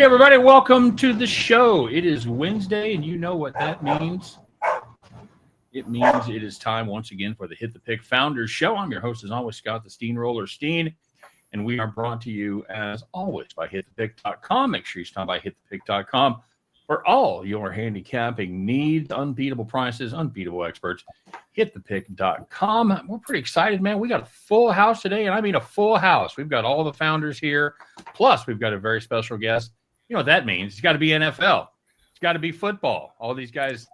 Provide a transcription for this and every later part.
everybody. Welcome to the show. It is Wednesday, and you know what that means. It means it is time once again for the Hit the Pick Founders Show. I'm your host, as always, Scott the Steamroller Steen, and we are brought to you, as always, by hitthepick.com. Make sure you stop by hitthepick.com for all your handicapping needs, unbeatable prices, unbeatable experts. Hitthepick.com. We're pretty excited, man. We got a full house today, and I mean a full house. We've got all the founders here, plus we've got a very special guest. You know what that means? It's got to be NFL. It's got to be football. All these guys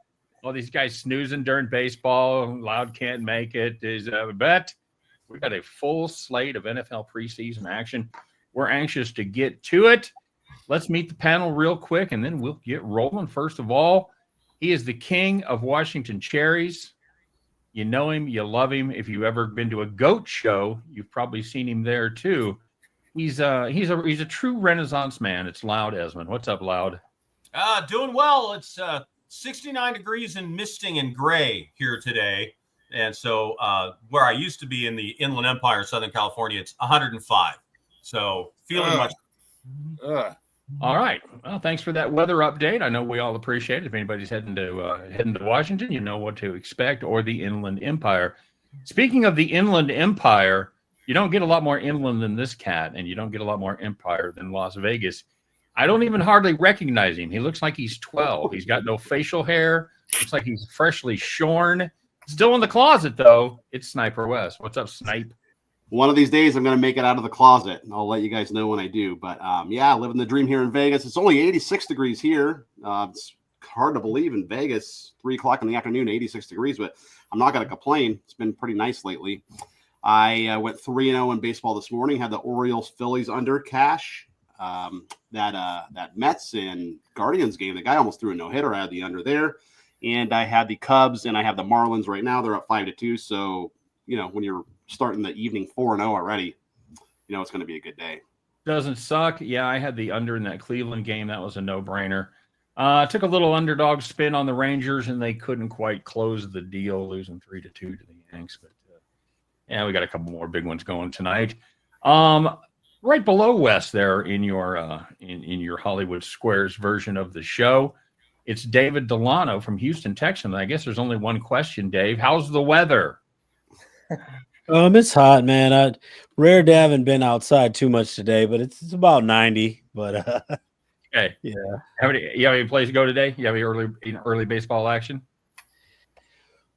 snoozing during baseball. Loud can't make it. Is a bet. We've got a full slate of NFL preseason action. We're anxious to get to it. Let's meet the panel real quick, and then we'll get rolling. First of all, he is the king of Washington cherries. You know him, you love him. If you've ever been to a goat show, you've probably seen him there too. He's a true Renaissance man. It's Loud Esmond. What's up, Loud? Doing well. It's 69 degrees and misting and gray here today. And so where I used to be in the Inland Empire, Southern California, it's 105. So feeling much. All right. Well, thanks for that weather update. I know we all appreciate it. If anybody's heading to Washington, you know what to expect, or the Inland Empire. Speaking of the Inland Empire, you don't get a lot more inland than this cat, and you don't get a lot more empire than Las Vegas. I don't even hardly recognize him. He looks like he's 12. He's got no facial hair. Looks like he's freshly shorn. Still in the closet, though. It's Sniper West. What's up, Snipe? One of these days, I'm going to make it out of the closet, and I'll let you guys know when I do. But, yeah, living the dream here in Vegas. It's only 86 degrees here. It's hard to believe in Vegas, 3 o'clock in the afternoon, 86 degrees. But I'm not going to complain. It's been pretty nice lately. I went 3-0 in baseball this morning, had the Orioles-Phillies under cash. That Mets and Guardians game, the guy almost threw a no-hitter. I had the under there. And I had the Cubs, and I have the Marlins right now. They're up 5-2. So, you know, when you're starting the evening 4-0 already, you know it's going to be a good day. Doesn't suck. Yeah, I had the under in that Cleveland game. That was a no-brainer. Took a little underdog spin on the Rangers, and they couldn't quite close the deal, losing 3-2 to the Yanks. But yeah, we got a couple more big ones going tonight. Right below Wes there in your in your Hollywood Squares version of the show, it's David Delano from Houston, Texas. I guess there's only one question, Dave. How's the weather? It's hot, man. Rare to haven't been outside too much today, but it's about 90. But okay, yeah. You have any place to go today? You have any early baseball action?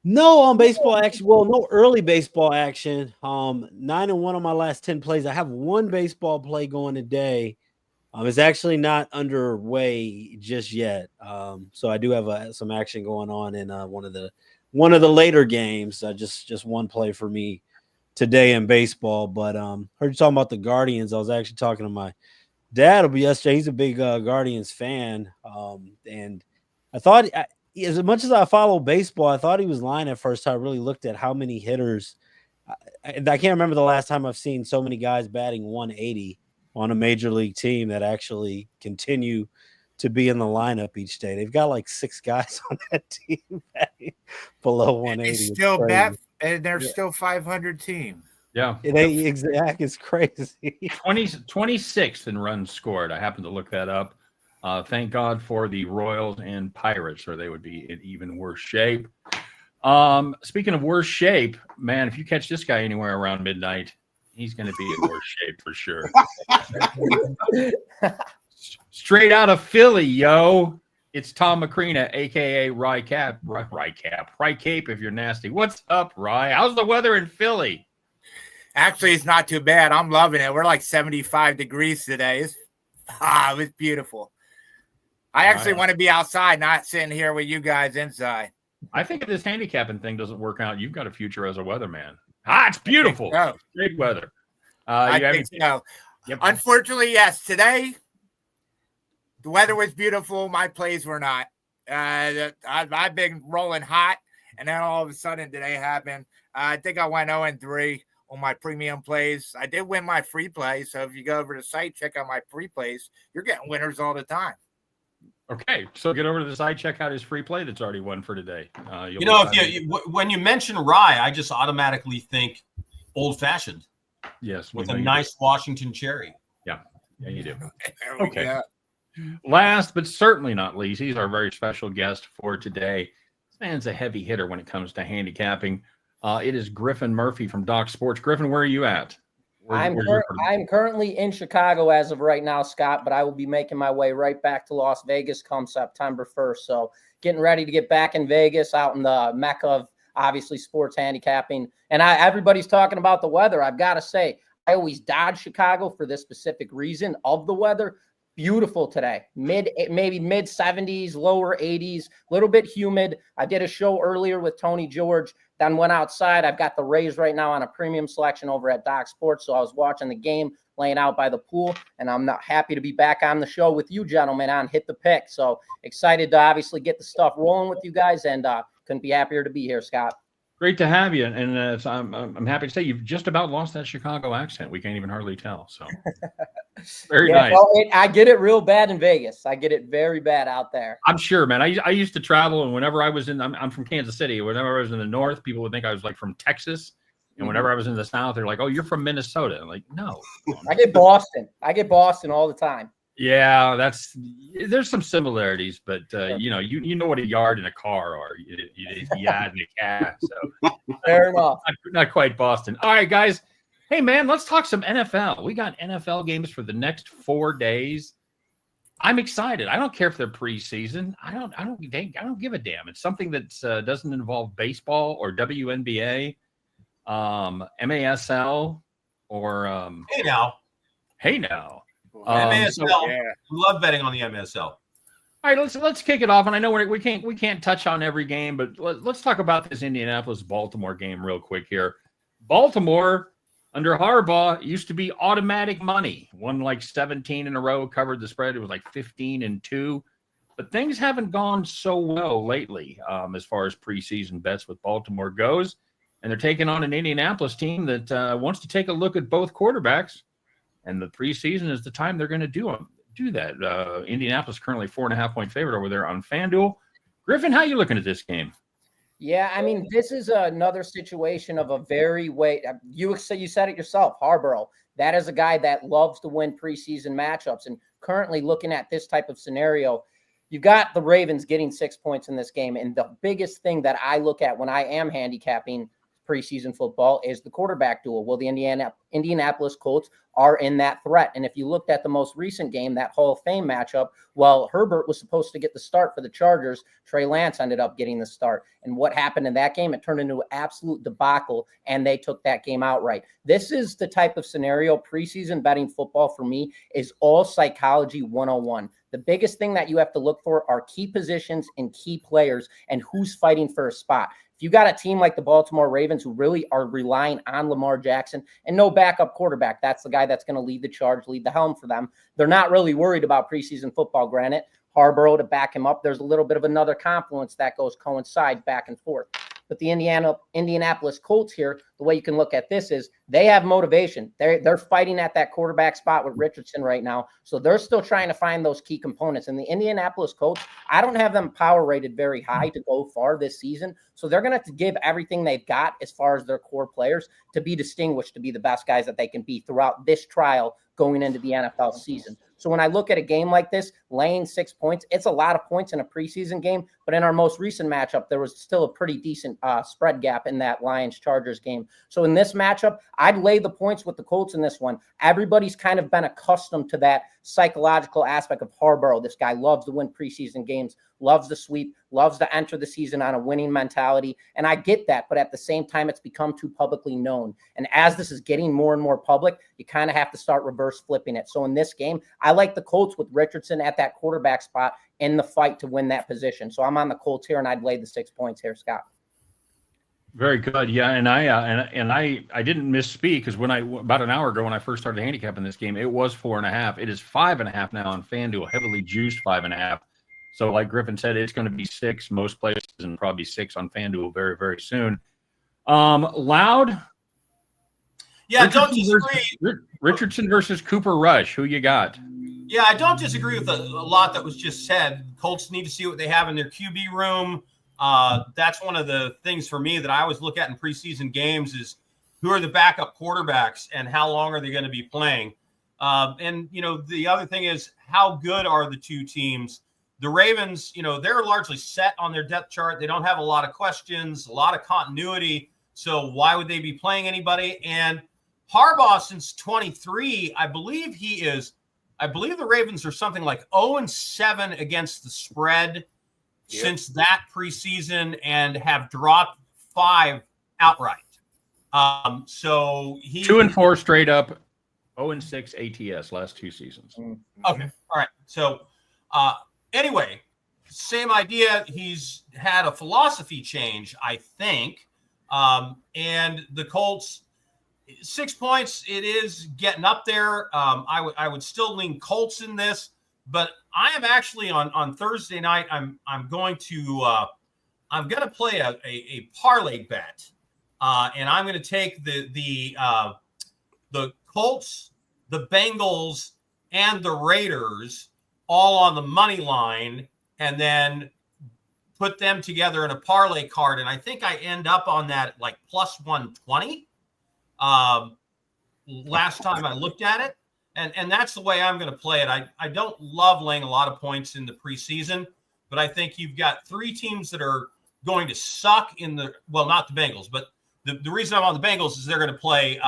No, baseball action. Well, no early baseball action. 9-1 on my last 10 plays. I have one baseball play going today. It's actually not underway just yet. So I do have some action going on in one of the later games. Just one play for me today in baseball. But heard you talking about the Guardians. I was actually talking to my dad yesterday. He's a big Guardians fan. And I thought, as much as I follow baseball, I thought he was lying at first. I really looked at how many hitters. I can't remember the last time I've seen so many guys batting 180 on a major league team that actually continue to be in the lineup each day. They've got like 6 guys on that team batting below 180. And they're still 500 team. Yeah. It's crazy. 26th in runs scored. I happened to look that up. Thank God for the Royals and Pirates, or they would be in even worse shape. Speaking of worse shape, man, if you catch this guy anywhere around midnight, he's going to be in worse shape for sure. Straight out of Philly, yo. It's Tom Macrina, a.k.a. Rye Cape, if you're nasty. What's up, Rye? How's the weather in Philly? Actually, it's not too bad. I'm loving it. We're like 75 degrees today. It was beautiful. I actually want to be outside, not sitting here with you guys inside. I think if this handicapping thing doesn't work out, you've got a future as a weatherman. It's beautiful. Great weather. I think so. Yep. Unfortunately, yes. Today, the weather was beautiful. My plays were not. I've been rolling hot, and then all of a sudden today happened. I think I went 0-3 on my premium plays. I did win my free play, so if you go over to the site, check out my free plays, you're getting winners all the time. Okay, so get over to the site, check out his free play that's already won for today. When you mention rye, I just automatically think old-fashioned. Yes. With a nice Washington cherry. Yeah, you do. Okay. Last but certainly not least, he's our very special guest for today. This man's a heavy hitter when it comes to handicapping. It is Griffin Murphy from Doc Sports. Griffin, where are you at? I'm currently in Chicago as of right now, Scott, but I will be making my way right back to Las Vegas come September 1st. So getting ready to get back in Vegas, out in the mecca of obviously sports handicapping. And everybody's talking about the weather. I've got to say, I always dodge Chicago for this specific reason of the weather. Beautiful today, maybe mid 70s, lower 80s, a little bit humid. I did a show earlier with Tony George, then went outside. I've got the Rays right now on a premium selection over at Doc Sports. So I was watching the game, laying out by the pool, and I'm not happy to be back on the show with you gentlemen on Hit the Pick. So excited to obviously get the stuff rolling with you guys, and couldn't be happier to be here, Scott. Great to have you, and so I'm happy to say you've just about lost that Chicago accent. We can't even hardly tell. So very nice. Well, I get it real bad in Vegas. I get it very bad out there. I'm sure, man. I used to travel, and whenever I was I'm from Kansas City. Whenever I was in the north, people would think I was like from Texas, and whenever I was in the south, they're like, "Oh, you're from Minnesota." I'm like, no. I get Boston. all the time. Yeah, there's some similarities, but you know what a yard and a car are. Yard and a cat. So Fair enough. Not quite Boston. All right, guys. Hey, man, let's talk some NFL. We got NFL games for the next 4 days. I'm excited. I don't care if they're preseason. I don't give a damn. It's something that doesn't involve baseball or WNBA, MASL, or Hey now. MASL. We love betting on the MASL. All right, let's kick it off. And I know we can't touch on every game, but let's talk about this Indianapolis-Baltimore game real quick here. Baltimore, under Harbaugh, used to be automatic money. Won like 17 in a row, covered the spread. It was like 15-2. But things haven't gone so well lately as far as preseason bets with Baltimore goes. And they're taking on an Indianapolis team that wants to take a look at both quarterbacks. And the preseason is the time they're going to do that. Indianapolis currently 4.5-point favorite over there on FanDuel. Griffin, how are you looking at this game? Yeah, I mean, this is another situation of a very you said it yourself, Harbaugh. That is a guy that loves to win preseason matchups. And currently looking at this type of scenario, you've got the Ravens getting 6 points in this game. And the biggest thing that I look at when I am handicapping preseason football is the quarterback duel. Well, the Indianapolis Colts are in that threat. And if you looked at the most recent game, that Hall of Fame matchup, well, Herbert was supposed to get the start for the Chargers. Trey Lance ended up getting the start. And what happened in that game? It turned into an absolute debacle, and they took that game outright. This is the type of scenario. Preseason betting football for me is all psychology 101. The biggest thing that you have to look for are key positions and key players and who's fighting for a spot. If you got a team like the Baltimore Ravens who really are relying on Lamar Jackson and no backup quarterback, that's the guy that's going to lead the charge, lead the helm for them. They're not really worried about preseason football, granted. Harbaugh to back him up. There's a little bit of another confluence that coincide back and forth. But the Indianapolis Colts here, the way you can look at this is they have motivation. They're fighting at that quarterback spot with Richardson right now. So they're still trying to find those key components. And the Indianapolis Colts, I don't have them power rated very high to go far this season. So they're going to have to give everything they've got as far as their core players to be distinguished, to be the best guys that they can be throughout this trial going into the NFL season. So when I look at a game like this, laying 6 points, it's a lot of points in a preseason game. But in our most recent matchup, there was still a pretty decent spread gap in that Lions-Chargers game. So in this matchup, I'd lay the points with the Colts in this one. Everybody's kind of been accustomed to that psychological aspect of Harbaugh. This guy loves to win preseason games, loves to sweep, loves to enter the season on a winning mentality. And I get that, but at the same time, it's become too publicly known. And as this is getting more and more public, you kind of have to start reverse flipping it. So in this game, I like the Colts with Richardson at that quarterback spot in the fight to win that position. So I'm on the Colts here, and I'd lay the 6 points here, Scott. Very good. Yeah, and I didn't misspeak because about an hour ago when I first started handicapping this game, it was 4.5. It is 5.5 now on FanDuel, heavily juiced 5.5. So like Griffin said, it's going to be 6 most places and probably 6 on FanDuel very, very soon. Loud. Yeah, don't disagree. Richardson versus Cooper Rush. Who you got? Yeah, I don't disagree with a lot that was just said. Colts need to see what they have in their QB room. That's one of the things for me that I always look at in preseason games is who are the backup quarterbacks and how long are they going to be playing? And, the other thing is, how good are the two teams? The Ravens, they're largely set on their depth chart. They don't have a lot of questions, a lot of continuity. So why would they be playing anybody? And Harbaugh, since 23, I believe the Ravens are something like 0-7 against the spread since that preseason and have dropped 5 outright. So 2-4 straight up, 0-6 ATS last 2 seasons. Okay. All right. So anyway, same idea. He's had a philosophy change, I think. And the Colts, 6 points, it is getting up there. I would still lean Colts in this, but I am actually on Thursday night. I'm going to play a parlay bet, and I'm going to take the Colts, the Bengals, and the Raiders all on the money line, and then put them together in a parlay card. And I think I end up on that like plus 120. Last time I looked at it, and that's the way I'm going to play it. I don't love laying a lot of points in the preseason, but I think you've got 3 teams that are going to suck not the Bengals, but the reason I'm on the Bengals is they're going to play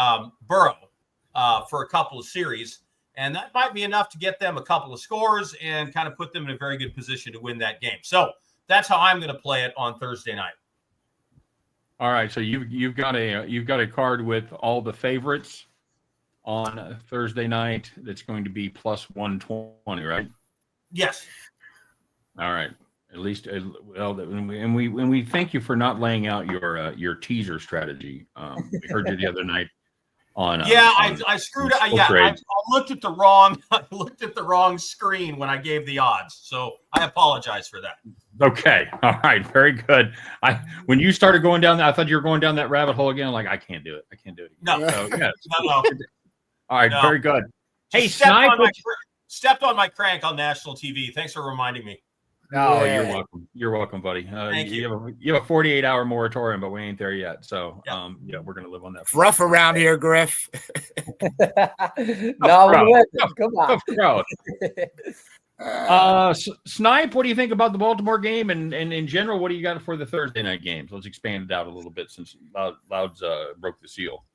Burrow for a couple of series, and that might be enough to get them a couple of scores and kind of put them in a very good position to win that game. So that's how I'm going to play it on Thursday night. All right, so you've got a card with all the favorites on Thursday night. That's going to be plus 120, right? Yes. All right. At least, and we thank you for not laying out your teaser strategy. We heard you the other night on. I screwed up. Yeah, I looked at the wrong screen when I gave the odds, so I apologize for that. Okay. All right. Very good. When you started going down that, I thought you were going down that rabbit hole again. Like, I can't do it. Again. No. So, yeah. No. All right. No. Very good. Hey, stepped on my crank on national TV. Thanks for reminding me. Oh, you're welcome. You're welcome, buddy. Thank you. You have a 48-hour moratorium, but we ain't there yet. So, we're gonna live on that. It's rough around here, Griff. No, come on. Snipe, what do you think about the Baltimore game, and in general, what do you got for the Thursday night games? Let's expand it out a little bit since Louds broke the seal.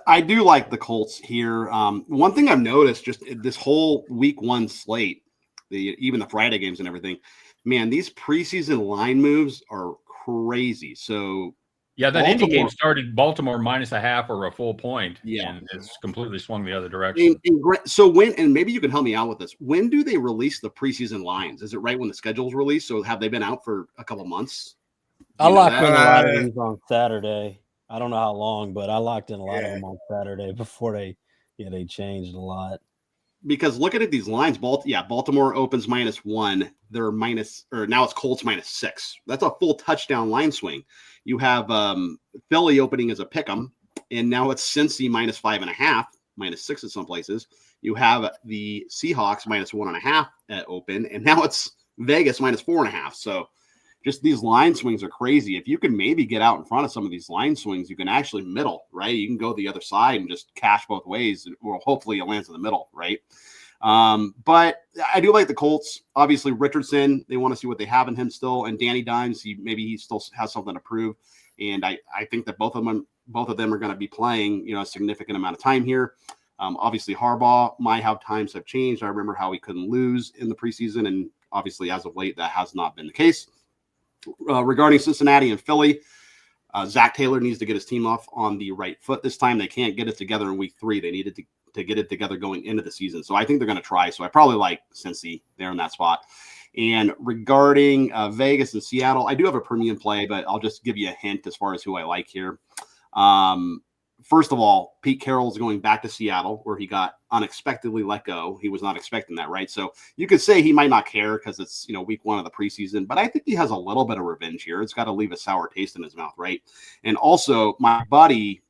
I do like the Colts here. One thing I've noticed just this whole week 1 slate, even the Friday games and everything, man, these preseason line moves are crazy. So yeah, that Indy game started Baltimore -0.5 or a full point. Yeah, and it's completely swung the other direction. So and maybe you can help me out with this. When do they release the preseason lines? Is it right when the schedule's released? So have they been out for a couple months? I locked in a lot of these on Saturday. I don't know how long, but I locked in a lot of them on Saturday before they changed a lot. Because look at these lines. Baltimore opens -1. They're now it's Colts -6. That's a full touchdown line swing. You have Philly opening as a pick'em, and now it's Cincy -5.5, -6 in some places. You have the Seahawks -1.5 at open, and now it's Vegas -4.5. So just these line swings are crazy. If you can maybe get out in front of some of these line swings, you can actually middle, right? You can go the other side and just cash both ways. Or hopefully it lands in the middle, right? But I do like the Colts. Obviously, Richardson, they want to see what they have in him still. And Danny Dimes, he still has something to prove. And I think that both of them are going to be playing, a significant amount of time here. Obviously, Harbaugh, times have changed. I remember how he couldn't lose in the preseason. And obviously, as of late, that has not been the case. Regarding Cincinnati and Philly, Zach Taylor needs to get his team off on the right foot this time. They can't get it together in week 3. They needed to get it together going into the season. So I think they're going to try. So I probably like Cincy there in that spot. And regarding Vegas and Seattle, I do have a premium play, but I'll just give you a hint as far as who I like here. First of all, Pete Carroll's going back to Seattle, where he got unexpectedly let go. He was not expecting that, right? So you could say he might not care because it's week 1 of the preseason, but I think he has a little bit of revenge here. It's got to leave a sour taste in his mouth, right? And also, my buddy,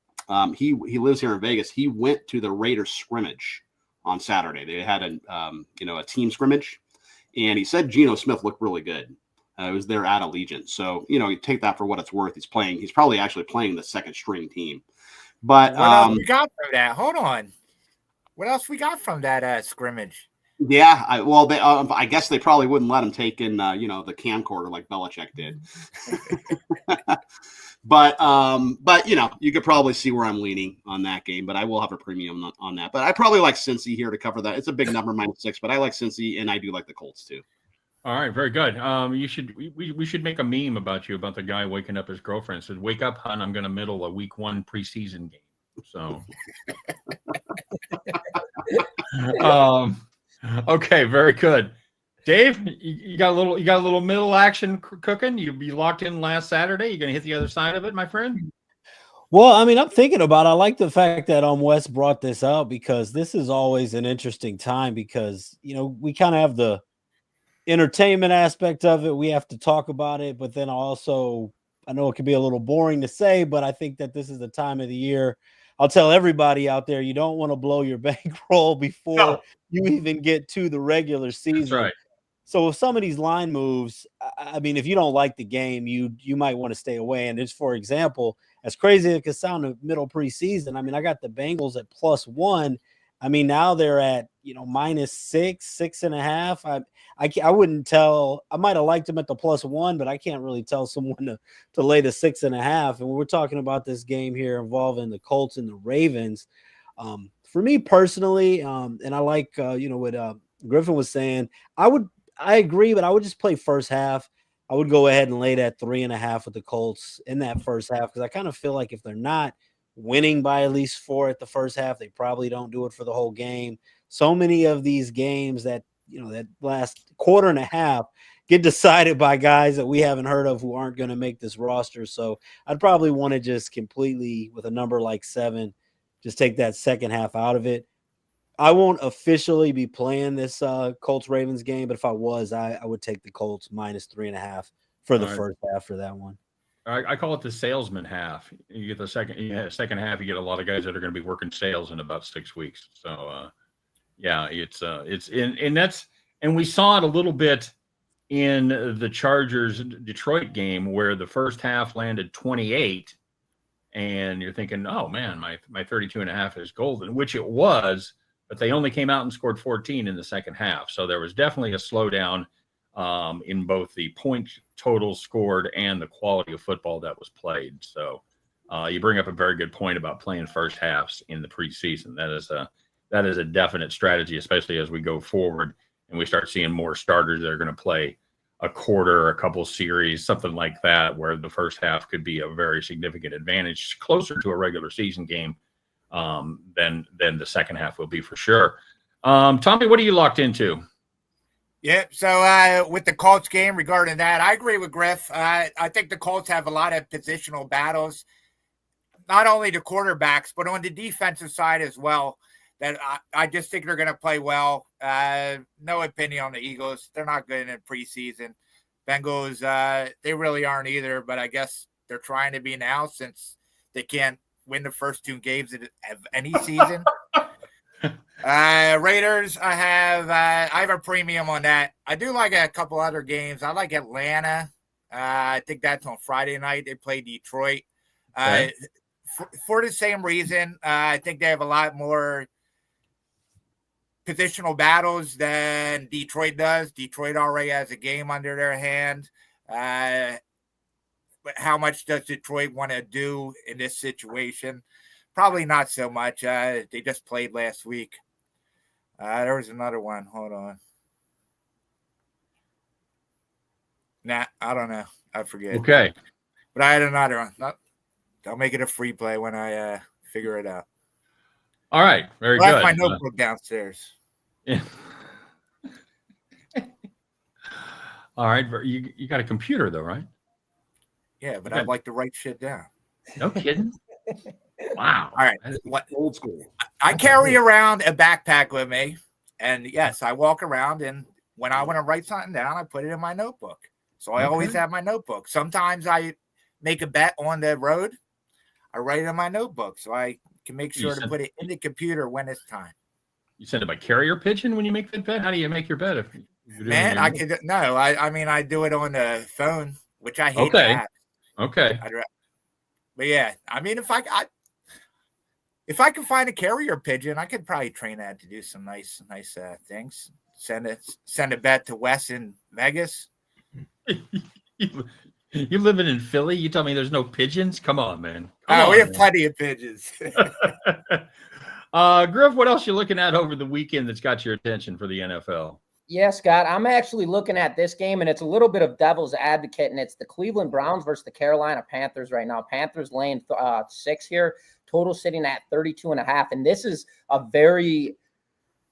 he lives here in Vegas. He went to the Raiders scrimmage on Saturday. They had a team scrimmage, and he said Geno Smith looked really good. It was there at Allegiant. So you take that for what it's worth. He's probably actually playing the second string team. But we got for that. Hold on. What else we got from that scrimmage? Yeah, I guess they probably wouldn't let him take in, the camcorder like Belichick did. But you could probably see where I'm leaning on that game. But I will have a premium on that. But I probably like Cincy here to cover that. It's a big number, -6, but I like Cincy, and I do like the Colts too. All right, very good. We should make a meme about you, about the guy waking up his girlfriend and said, "Wake up, hon, I'm going to middle a week 1 preseason game." So, okay, very good. Dave, you got a little middle action cooking. You be locked in last Saturday. You going to hit the other side of it, my friend? Well, I mean, I'm thinking about it. I like the fact that Wes brought this up, because this is always an interesting time, because we kind of have the entertainment aspect of it. We have to talk about it, but then also, I know it can be a little boring to say, but I think that this is the time of the year. I'll tell everybody out there, you don't want to blow your bankroll before you even get to the regular season. That's right. So with some of these line moves, I mean, if you don't like the game, you might want to stay away. And just for example, as crazy as it could sound in middle preseason, I mean, I got the Bengals at +1. I mean, now they're at -6, 6.5. I wouldn't tell. I might have liked them at the +1, but I can't really tell someone to lay the 6.5. And we're talking about this game here involving the Colts and the Ravens. For me personally, and I like what Griffin was saying, I agree, but I would just play first half. I would go ahead and lay that 3.5 with the Colts in that first half, because I kind of feel like if they're not winning by at least 4 at the first half, they probably don't do it for the whole game. So many of these games that that last quarter and a half get decided by guys that we haven't heard of who aren't going to make this roster. So I'd probably want to just completely, with a number like 7, just take that second half out of it. I won't officially be playing this Colts Ravens game, but if I was, I would take the Colts -3.5 for the first half for that one. I call it the salesman half. You get the second half. You get a lot of guys that are going to be working sales in about 6 weeks. So, and we saw it a little bit in the Chargers Detroit game, where the first half landed 28, and you're thinking, oh man, my 32.5 is golden, which it was, but they only came out and scored 14 in the second half. So there was definitely a slowdown in both the point total scored and the quality of football that was played. So you bring up a very good point about playing first halves in the preseason. That is a definite strategy, especially as we go forward and we start seeing more starters that are going to play a quarter, a couple series, something like that, where the first half could be a very significant advantage, closer to a regular season game than the second half will be for sure. Tommy, what are you locked into? Yeah, so with the Colts game, regarding that, I agree with Griff. I think the Colts have a lot of positional battles, not only the quarterbacks, but on the defensive side as well, that I just think they're going to play well. No opinion on the Eagles. They're not good in preseason. Bengals, they really aren't either, but I guess they're trying to be now, since they can't win the first 2 games of any season. Raiders, I have a premium on that. I do like a couple other games. I like Atlanta. I think that's on Friday night. They play Detroit. Okay. For the same reason, I think they have a lot more positional battles than Detroit does. Detroit already has a game under their hand. But how much does Detroit want to do in this situation? Probably not so much. They just played last week. There was another one. Hold on. Nah, I don't know. I forget. Okay. But I had another one. No, I'll make it a free play when I figure it out. All right. Very I good. have my notebook downstairs. Yeah. All right. You got a computer though, right? Yeah, but Okay. I'd like to write shit down. No kidding. Wow. All right. What old school? I carry around a backpack with me, and yes, I walk around, and when I want to write something down, I put it in my notebook. So I always have my notebook. Sometimes I make a bet on the road. I write it in my notebook so I can make sure to put it in the computer when it's time. You send it by carrier pigeon when you make that bet? How do you make your bet? If you're Man, I could no. I mean, I do it on the phone, which I hate. Okay. Okay. But yeah, I mean, if I If I can find a carrier pigeon, I could probably train that to do some nice things. Send a bet to Wes in Vegas. You living in Philly? You tell me there's no pigeons? Come on, man. We have plenty of pigeons. Griff, what else you looking at over the weekend that's got your attention for the NFL? Yeah, Scott, I'm actually looking at this game, and it's a little bit of devil's advocate, and it's the Cleveland Browns versus the Carolina Panthers right now. Panthers laying 6 here, total sitting at 32.5, and this is a very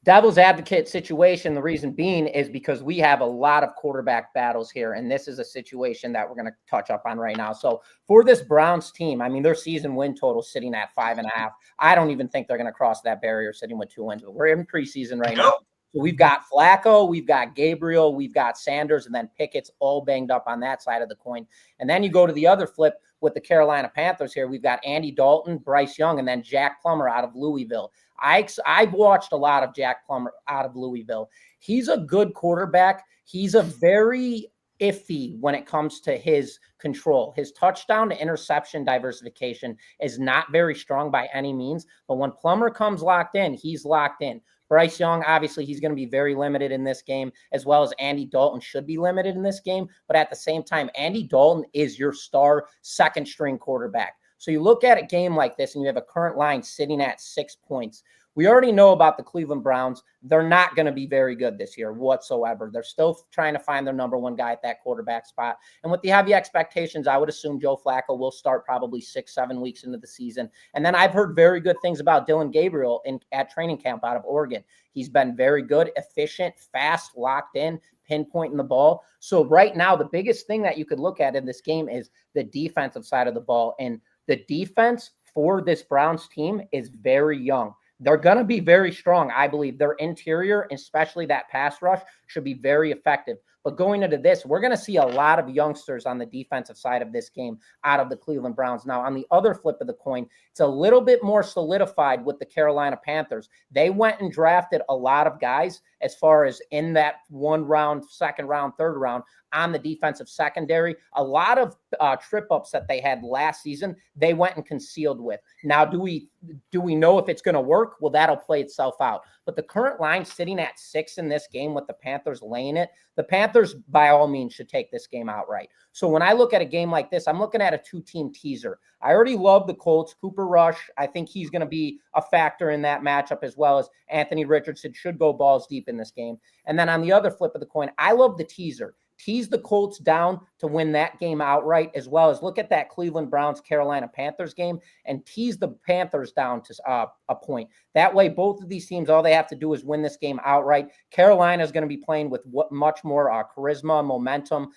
devil's advocate situation. The reason being is because we have a lot of quarterback battles here, and this is a situation that we're going to touch up on right now. So for this Browns team, I mean, their season win total sitting at 5.5. I don't even think they're going to cross that barrier sitting with 2 wins, but we're in preseason right now. So we've got Flacco, we've got Gabriel, we've got Sanders, and then Pickett's all banged up on that side of the coin. And then you go to the other flip with the Carolina Panthers here. We've got Andy Dalton, Bryce Young, and then Jack Plummer out of Louisville. I've watched a lot of Jack Plummer out of Louisville. He's a good quarterback. He's a very iffy when it comes to his control. His touchdown to interception diversification is not very strong by any means, but when Plummer comes locked in, he's locked in. Bryce Young, obviously, he's going to be very limited in this game, as well as Andy Dalton should be limited in this game. But at the same time, Andy Dalton is your star second-string quarterback. So you look at a game like this, and you have a current line sitting at 6 points. We already know about the Cleveland Browns. They're not going to be very good this year whatsoever. They're still trying to find their number one guy at that quarterback spot. And with the heavy expectations, I would assume Joe Flacco will start probably 6-7 weeks into the season. And then I've heard very good things about Dylan Gabriel at training camp out of Oregon. He's been very good, efficient, fast, locked in, pinpointing the ball. So right now, the biggest thing that you could look at in this game is the defensive side of the ball. And the defense for this Browns team is very young. They're going to be very strong, I believe. Their interior, especially that pass rush, should be very effective. But going into this, we're going to see a lot of youngsters on the defensive side of this game out of the Cleveland Browns. Now, on the other flip of the coin, it's a little bit more solidified with the Carolina Panthers. They went and drafted a lot of guys as far as in that 1 round, 2nd round, 3rd round on the defensive secondary. A lot of trip-ups that they had last season, they went and concealed with. Now, do we know if it's going to work? Well, that'll play itself out. But the current line sitting at 6 in this game with the Panthers laying it, the Panthers, by all means, should take this game outright. So when I look at a game like this, I'm looking at a 2-team teaser. I already love the Colts. Cooper Rush, I think he's going to be a factor in that matchup, as well as Anthony Richardson should go balls deep in this game. And then on the other flip of the coin, I love the teaser. Tease the Colts down to win that game outright, as well as look at that Cleveland Browns-Carolina Panthers game and tease the Panthers down to a point. That way, both of these teams, all they have to do is win this game outright. Carolina is going to be playing with much more charisma, momentum,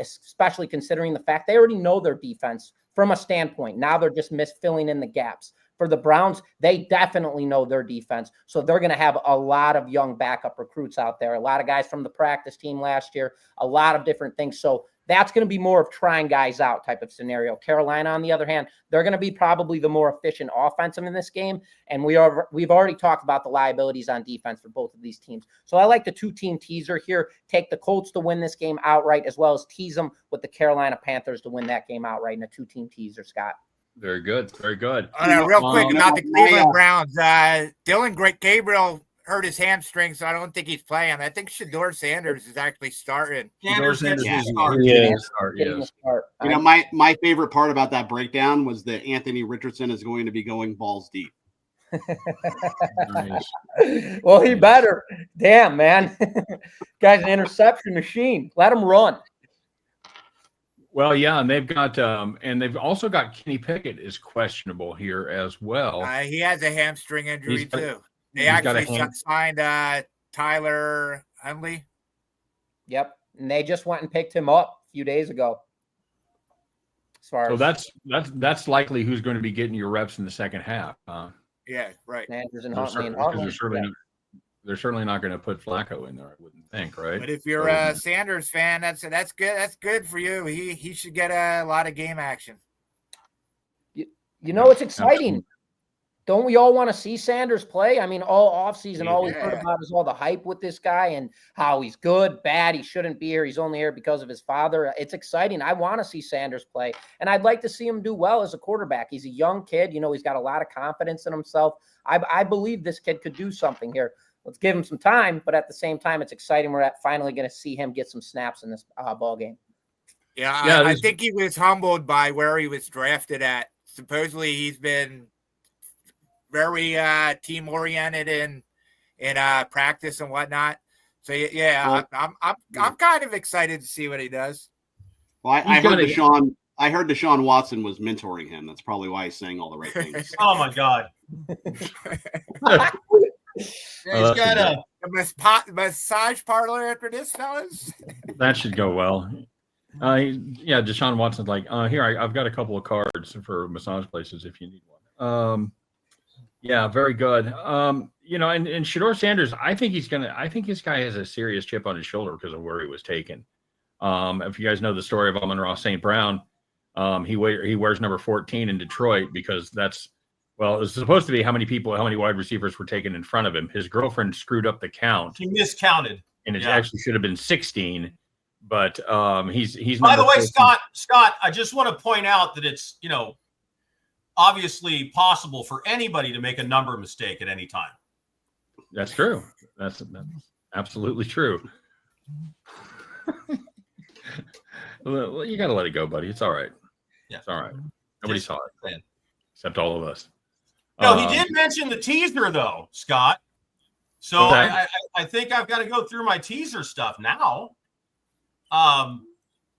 especially considering the fact they already know their defense from a standpoint. Now they're just filling in the gaps. For the Browns, they definitely know their defense. So they're going to have a lot of young backup recruits out there, a lot of guys from the practice team last year, a lot of different things. So that's going to be more of trying guys out type of scenario. Carolina, on the other hand, they're going to be probably the more efficient offensive in this game. And we've already talked about the liabilities on defense for both of these teams. So I like the 2-team teaser here. Take the Colts to win this game outright, as well as tease them with the Carolina Panthers to win that game outright in a 2-team teaser, Scott. Very good. Very good. Real quick about the Cleveland Browns. Dylan Gabriel hurt his hamstring, so I don't think he's playing. I think Shedeur Sanders is actually starting. Sanders gets Yeah. the start. Yes. You know, my favorite part about that breakdown was that Anthony Richardson is going to be going balls deep. Nice. Well, he better. Damn, man. Guy's an interception machine. Let him run. Well, yeah, and they've also got Kenny Pickett is questionable here as well. He has a hamstring injury too. They he's got actually a signed Tyler Huntley. Yep. And they just went and picked him up a few days ago. So that's likely who's going to be getting your reps in the second half. Yeah, right. Sanders and They're Huntley and they're certainly not going to put Flacco in there, I wouldn't think, right? But if you're a Sanders fan, that's good. That's good for you. He should get a lot of game action. You know, it's exciting. don't we all want to see Sanders play? I mean, all offseason, all we've heard Yeah. about is all the hype with this guy and how he's good, bad. He shouldn't be here. He's only here because of his father. It's exciting. I want to see Sanders play, and I'd like to see him do well as a quarterback. He's a young kid. You know, he's got a lot of confidence in himself. I believe this kid could do something here. Let's give him some time, but at the same time, it's exciting. We're finally going to see him get some snaps in this ball game. Yeah, I think he was humbled by where he was drafted at. Supposedly, he's been very team oriented in practice and whatnot. So yeah, I'm kind of excited to see what he does. Well, I heard Deshaun Watson was mentoring him. That's probably why he's saying all the right things. Oh my God. He's got a massage parlor after this, fellas. That should go well. Yeah, Deshaun Watson's like, here, I've got a couple of cards for massage places if you need one. Yeah, very good. You know, and Shedeur Sanders, I think this guy has a serious chip on his shoulder because of where he was taken. If you guys know the story of Amon-Ra St. Brown, he wears number 14 in Detroit because it's supposed to be how many wide receivers were taken in front of him. His girlfriend screwed up the count. He miscounted. And it actually should have been 16. But he's by the way, 14. Scott, I just want to point out that it's, you know, obviously possible for anybody to make a number mistake at any time. That's true. That's absolutely true. Well, you got to let it go, buddy. It's all right. Yeah. It's all right. Nobody saw it except all of us. No, he did mention the teaser, though, Scott. So okay. I think I've got to go through my teaser stuff now.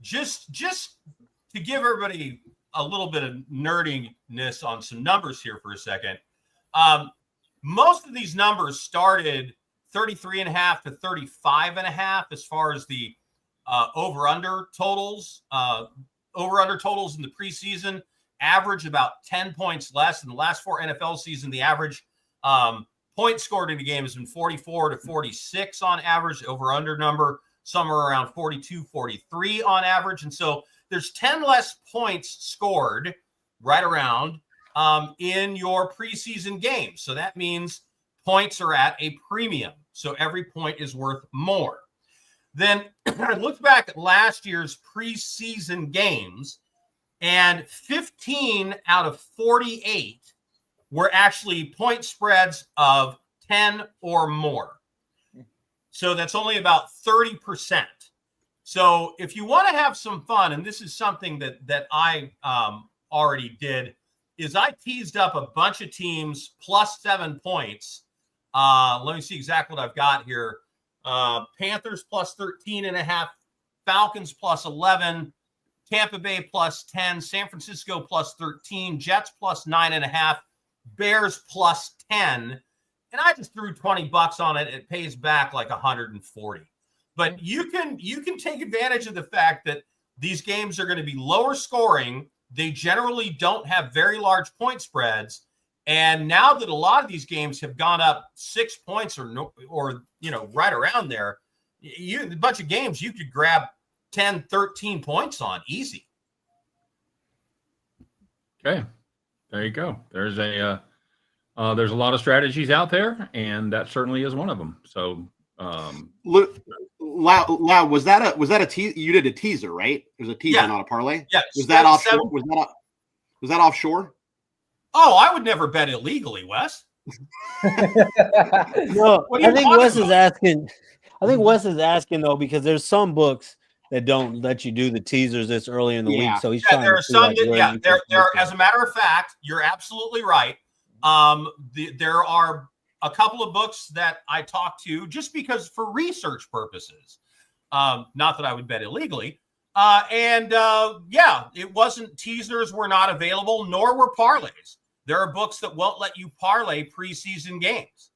Just to give everybody a little bit of nerdiness on some numbers here for a second. Most of these numbers started 33.5 to 35.5 as far as the over-under totals. Over-under totals in the preseason average about 10 points less. In the last 4 NFL seasons, the average points scored in a game has been 44 to 46 on average. Over-under number somewhere around 42, 43 on average. And so there's 10 less points scored right around in your preseason games. So that means points are at a premium. So every point is worth more. Then look back at last year's preseason games, and 15 out of 48 were actually point spreads of 10 or more. So that's only about 30%. So if you want to have some fun, and this is something that I already did, is I teased up a bunch of teams plus 7 points. Let me see exactly what I've got here. Panthers plus 13.5, Falcons plus 11, Tampa Bay plus 10, San Francisco plus 13, Jets plus 9.5, Bears plus 10. And I just threw $20 on it. It pays back like 140. But you can take advantage of the fact that these games are going to be lower scoring. They generally don't have very large point spreads. And now that a lot of these games have gone up 6 points or you know, right around there, a bunch of games you could grab 10, 13 points on easy. Okay, there you go. There's a lot of strategies out there, and that certainly is one of them. So, Lau, was that a teaser? You did a teaser, right? It was a teaser, not a parlay. Yes. Was that offshore? Was that offshore? Oh, I would never bet illegally, Wes. No, I think Wes is asking. I think Wes is asking though because there's some books that don't let you do the teasers this early in the week. So he's trying. There are some. There are. As a matter of fact, you're absolutely right. There are a couple of books that I talked to just because for research purposes. Not that I would bet illegally. It wasn't, teasers were not available, nor were parlays. There are books that won't let you parlay preseason games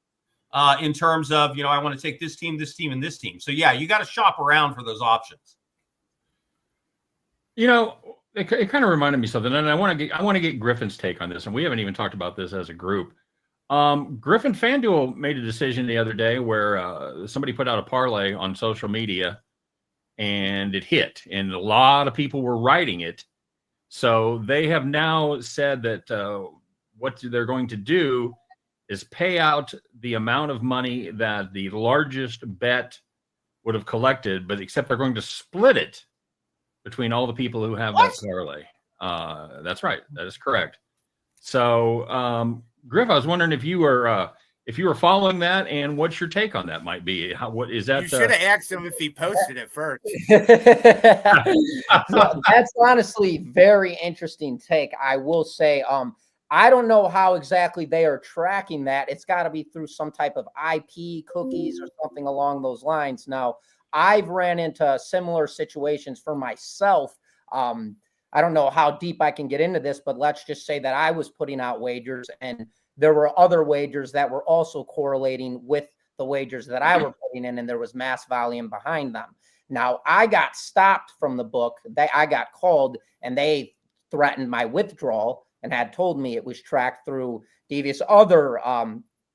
in terms of, you know, I want to take this team, and this team. So yeah, you got to shop around for those options. You know, it kind of reminded me of something, and I want to get Griffin's take on this, and we haven't even talked about this as a group. Griffin FanDuel made a decision the other day where somebody put out a parlay on social media, and it hit, and a lot of people were writing it. So they have now said that what they're going to do is pay out the amount of money that the largest bet would have collected, but except they're going to split it between all the people who have that parlay. That's right. That is correct. So, Griff, I was wondering if you were following that, and what your take on that might be. What is that? You should have asked him if he posted it first. That's honestly very interesting take. I will say, I don't know how exactly they are tracking that. It's got to be through some type of IP cookies or something along those lines. Now, I've ran into similar situations for myself. I don't know how deep I can get into this, but let's just say that I was putting out wagers and there were other wagers that were also correlating with the wagers that I were putting in, and there was mass volume behind them. Now, I got stopped from the book. I got called, and they threatened my withdrawal and had told me it was tracked through devious other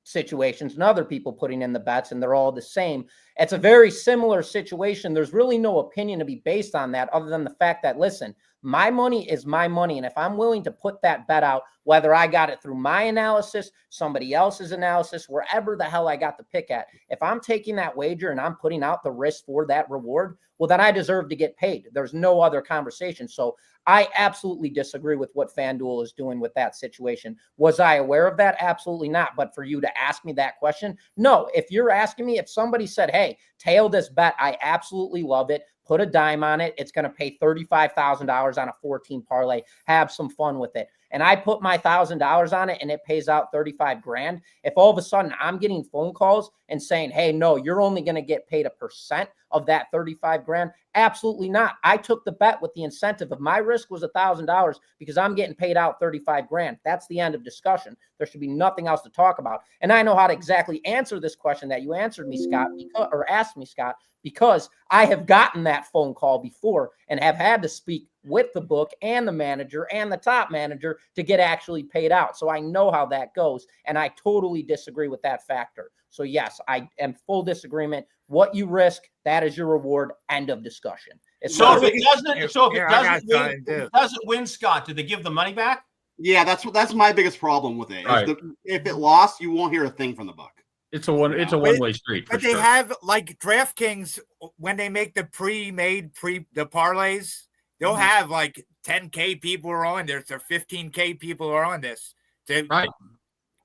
situations and other people putting in the bets, and they're all the same. It's a very similar situation. There's really no opinion to be based on that other than the fact that, listen, my money is my money. And if I'm willing to put that bet out, whether I got it through my analysis, somebody else's analysis, wherever the hell I got the pick at, if I'm taking that wager and I'm putting out the risk for that reward, well, then I deserve to get paid. There's no other conversation. So I absolutely disagree with what FanDuel is doing with that situation. Was I aware of that? Absolutely not. But for you to ask me that question, no. If you're asking me, if somebody said, hey, tail this bet, I absolutely love it. Put a dime on it. It's going to pay $35,000 on a 14 parlay. Have some fun with it. And I put my $1,000 on it and it pays out 35 grand. If all of a sudden I'm getting phone calls and saying, hey, no, you're only going to get paid 1% of that 35 grand. Absolutely not. I took the bet with the incentive of my risk was $1,000 because I'm getting paid out 35 grand. That's the end of discussion. There should be nothing else to talk about. And I know how to exactly answer this question that you answered me, Scott, or asked me, Scott, because I have gotten that phone call before and have had to speak with the book and the manager and the top manager to get actually paid out. So I know how that goes. And I totally disagree with that factor. So yes, I am full disagreement. What you risk, that is your reward. End of discussion. So if it doesn't win, Scott, do they give the money back? Yeah, that's my biggest problem with it. Right. If it lost, you won't hear a thing from the book. It's a one-way street. But they have, like DraftKings, when they make the the parlays, they'll have like 10K people are on this or 15K people are on this to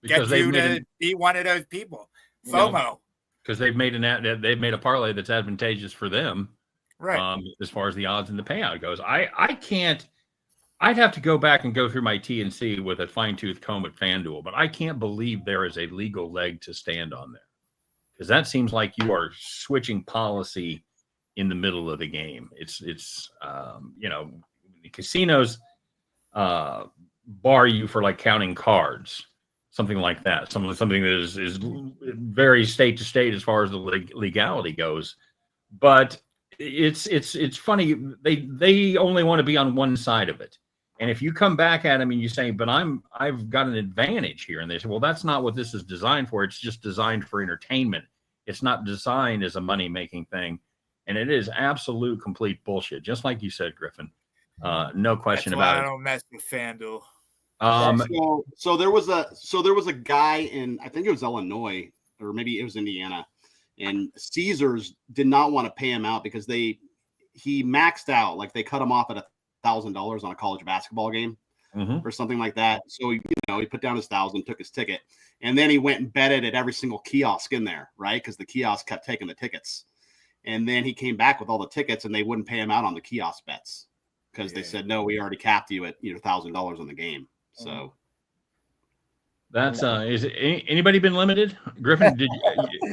because get you to be one of those people. FOMO. Because they've made a parlay that's advantageous for them, right? As far as the odds and the payout goes, I can't. I'd have to go back and go through my T&C with a fine-tooth comb at FanDuel, but I can't believe there is a legal leg to stand on there, because that seems like you are switching policy in the middle of the game. It's the casinos bar you for like counting cards, something like that. Something that is very state to state as far as the legality goes. But it's funny. They only want to be on one side of it. And if you come back at them and you say, but I've got an advantage here. And they say, well, that's not what this is designed for. It's just designed for entertainment. It's not designed as a money-making thing. And it is absolute complete bullshit. Just like you said, Griffin. No question about it. I don't mess with FanDuel. So there was a guy in, I think it was Illinois, or maybe it was Indiana, and Caesars did not want to pay him out because he maxed out, like they cut him off at $1,000 on a college basketball game or something like that. So he put down his $1,000, took his ticket, and then he went and betted at every single kiosk in there, right? Because the kiosk kept taking the tickets, and then he came back with all the tickets, and they wouldn't pay him out on the kiosk bets because they said, no, we already capped you at $1,000 on the game. So that's is anybody been limited? Griffin, did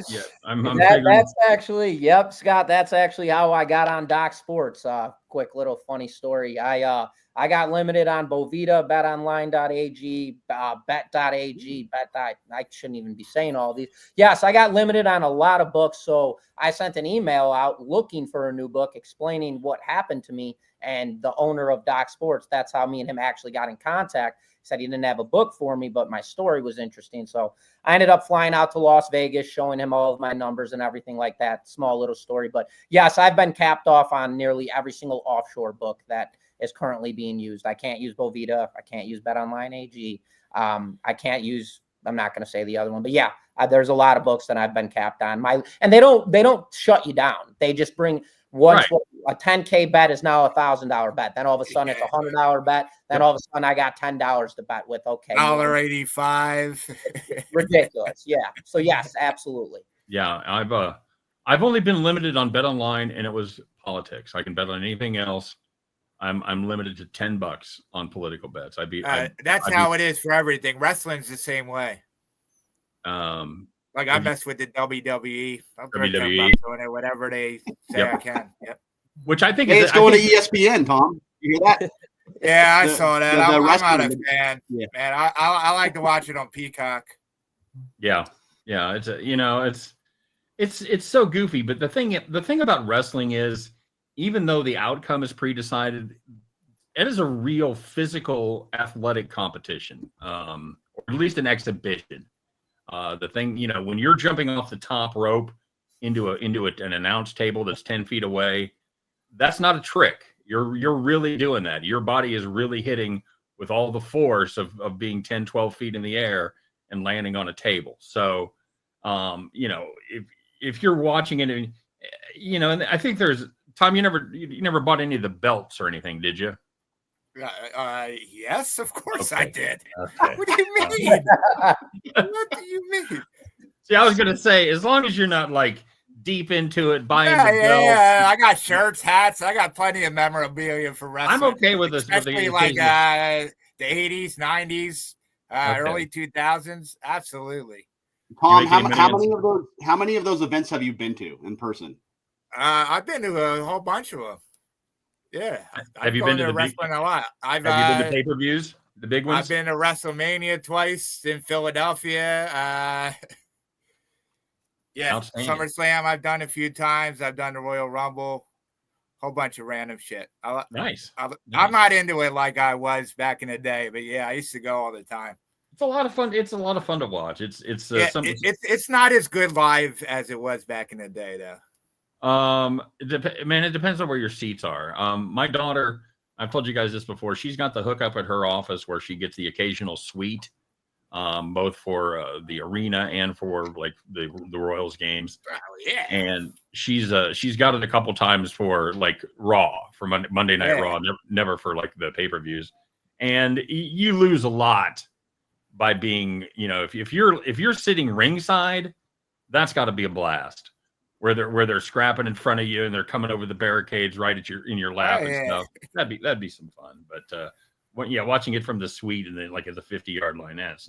you? Yeah, that's actually, yep, Scott. That's actually how I got on Doc Sports. Quick little funny story. I got limited on Bovita, BetOnline.ag, Bet.ag, I shouldn't even be saying all these. Yes, I got limited on a lot of books. So I sent an email out looking for a new book, explaining what happened to me. And the owner of Doc Sports, that's how me and him actually got in contact. He said he didn't have a book for me, but my story was interesting. So I ended up flying out to Las Vegas, showing him all of my numbers and everything like that. Small little story. But yes, I've been capped off on nearly every single offshore book that is currently being used. I can't use Bovita. I can't use BetOnline AG. I can't use, I'm not going to say the other one, but yeah, there's a lot of books that I've been capped on. And they don't shut you down. They just bring a 10K bet is now $1,000 bet. Then all of a sudden it's $100 bet. Then all of a sudden I got $10 to bet with. Okay, $1.85. Ridiculous. Yeah. So yes, absolutely. Yeah, I've only been limited on BetOnline, and it was politics. I can bet on anything else. I'm limited to $10 on political bets. That's how it is for everything. Wrestling's the same way. Like I mess with the WWE. I'll throw $10 on it, whatever they say I can. Yep. Which I think it's going to ESPN, Tom. You hear that? Yeah, I saw that. I'm not a fan. Yeah. Man, I like to watch it on Peacock. Yeah. It's so goofy. But the thing about wrestling is, even though the outcome is pre-decided, it is a real physical athletic competition, or at least an exhibition. The thing, when you're jumping off the top rope into an announce table that's 10 feet away, that's not a trick. You're really doing that. Your body is really hitting with all the force of being 10, 12 feet in the air and landing on a table. So, if you're watching it, and I think there's Tom, you never bought any of the belts or anything, did you? Yes, of course Okay. I did. Okay. What do you mean? What do you mean? See, I was gonna say, as long as you're not like deep into it, buying the belts. Yeah. I got shirts, hats. I got plenty of memorabilia for wrestling. I'm okay with this, especially like the 80s, 90s, early 2000s. Absolutely. Tom, how many of those events have you been to in person? I've been to a whole bunch of them. Yeah. Have you been to wrestling a lot? Have you been to pay-per-views, the big ones? I've been to WrestleMania twice in Philadelphia. Yeah, SummerSlam I've done a few times. I've done the Royal Rumble, whole bunch of random shit. Nice. I'm not into it like I was back in the day, but yeah, I used to go all the time. It's a lot of fun. It's a lot of fun to watch. It's not as good live as it was back in the day, though. It depends on where your seats are. My daughter, I've told you guys this before, she's got the hookup at her office where she gets the occasional suite, both for the arena and for like the Royals games. Oh, yeah. And she's got it a couple times for like Raw, for Monday Night Raw, never for like the pay-per-views. And you lose a lot by being, if you're sitting ringside, that's got to be a blast. Where they're scrapping in front of you and they're coming over the barricades right in your lap and stuff. That'd be some fun. But watching it from the suite and then like at the 50-yard line, that's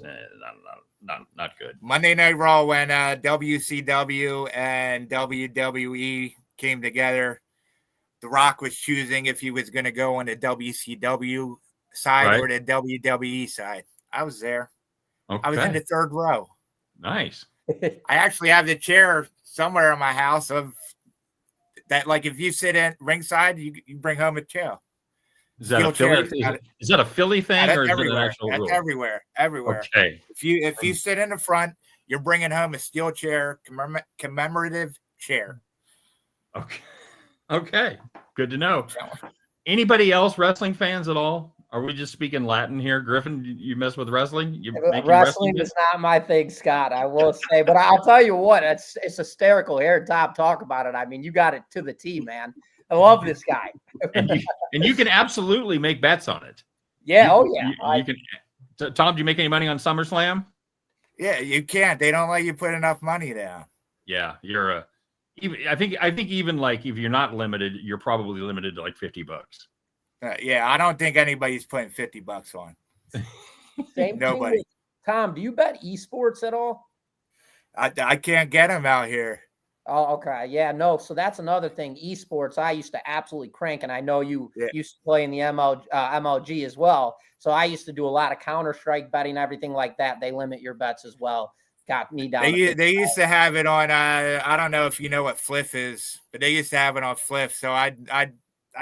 not good. Monday Night Raw, when WCW and WWE came together, The Rock was choosing if he was going to go on the WCW side or the WWE side. I was there. Okay. I was in the third row. Nice. I actually have the chair somewhere in my house of that. Like if you sit in ringside, you bring home a chair. Is that a Philly? Is that a Philly thing or is it an actual rule? Everywhere. Okay. If you sit in the front, you're bringing home a steel chair, commemorative chair. Okay. Good to know. Anybody else wrestling fans at all? Are we just speaking Latin here? Griffin, you mess with wrestling? Wrestling is not my thing, Scott, I will say. But I'll tell you what, it's hysterical. Hearing Tom talk about it. I mean, you got it to the T, man. I love this guy. and you can absolutely make bets on it. Yeah, you can. Tom, do you make any money on SummerSlam? Yeah, you can't. They don't let you put enough money down. Yeah, I think even like if you're not limited, you're probably limited to like $50. Yeah, I don't think anybody's putting $50 on. Nobody. Thing. Tom, do you bet esports at all? I can't get them out here. Oh, okay. Yeah, no. So that's another thing. Esports, I used to absolutely crank, and I know you used to play in the MLG as well. So I used to do a lot of Counter-Strike betting, everything like that. They limit your bets as well. Got me down. They used to have it on. I don't know if you know what Fliff is, but they used to have it on Fliff. So I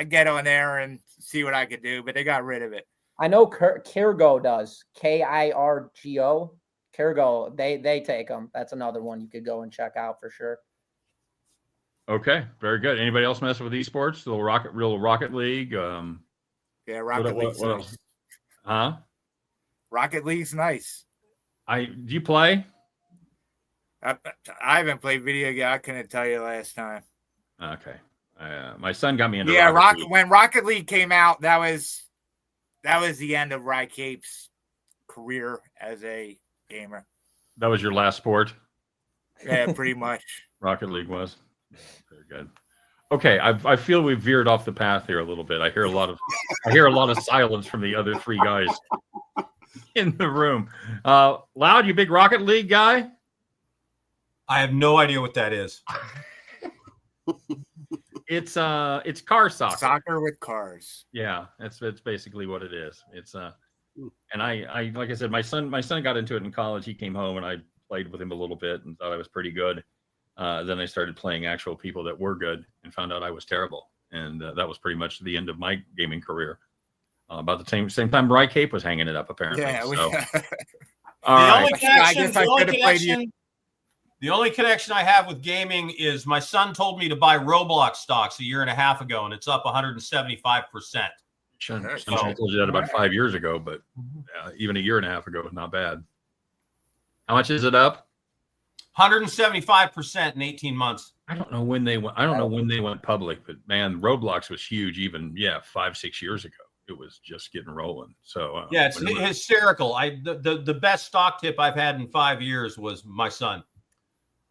get on there and see what I could do, but they got rid of it. I know Kirgo does. KIRGO. Kirgo. They take them. That's another one you could go and check out for sure. Okay, very good. Anybody else mess with esports? The Rocket League? Yeah, Rocket League's what nice. else? Huh? Rocket League's nice. Do you play? I haven't played video game. I couldn't tell you last time. Okay. My son got me into Yeah, Rocket League. when Rocket League came out, that was the end of Rye Cape's career as a gamer. That was your last sport? Yeah, pretty much. Rocket League was. Very good. Okay, I feel we've veered off the path here a little bit. I hear a lot of silence from the other three guys in the room. Loud, you big Rocket League guy? I have no idea what that is. It's car soccer. Soccer with cars. Yeah, it's basically what it is. It's and I like I said, my son got into it in college. He came home and I played with him a little bit and thought I was pretty good. Then I started playing actual people that were good and found out I was terrible. And that was pretty much the end of my gaming career. About the same time Rye Cape was hanging it up, apparently. Yeah. The only connection I have with gaming is my son told me to buy Roblox stocks a year and a half ago, and it's up 175%. I told you that about 5 years ago, but even a year and a half ago was not bad. How much is it up? 175% in 18 months. I don't know when they went public, but man, Roblox was huge even 5-6 years ago. It was just getting rolling. So yeah, it's hysterical. The best stock tip I've had in 5 years was my son.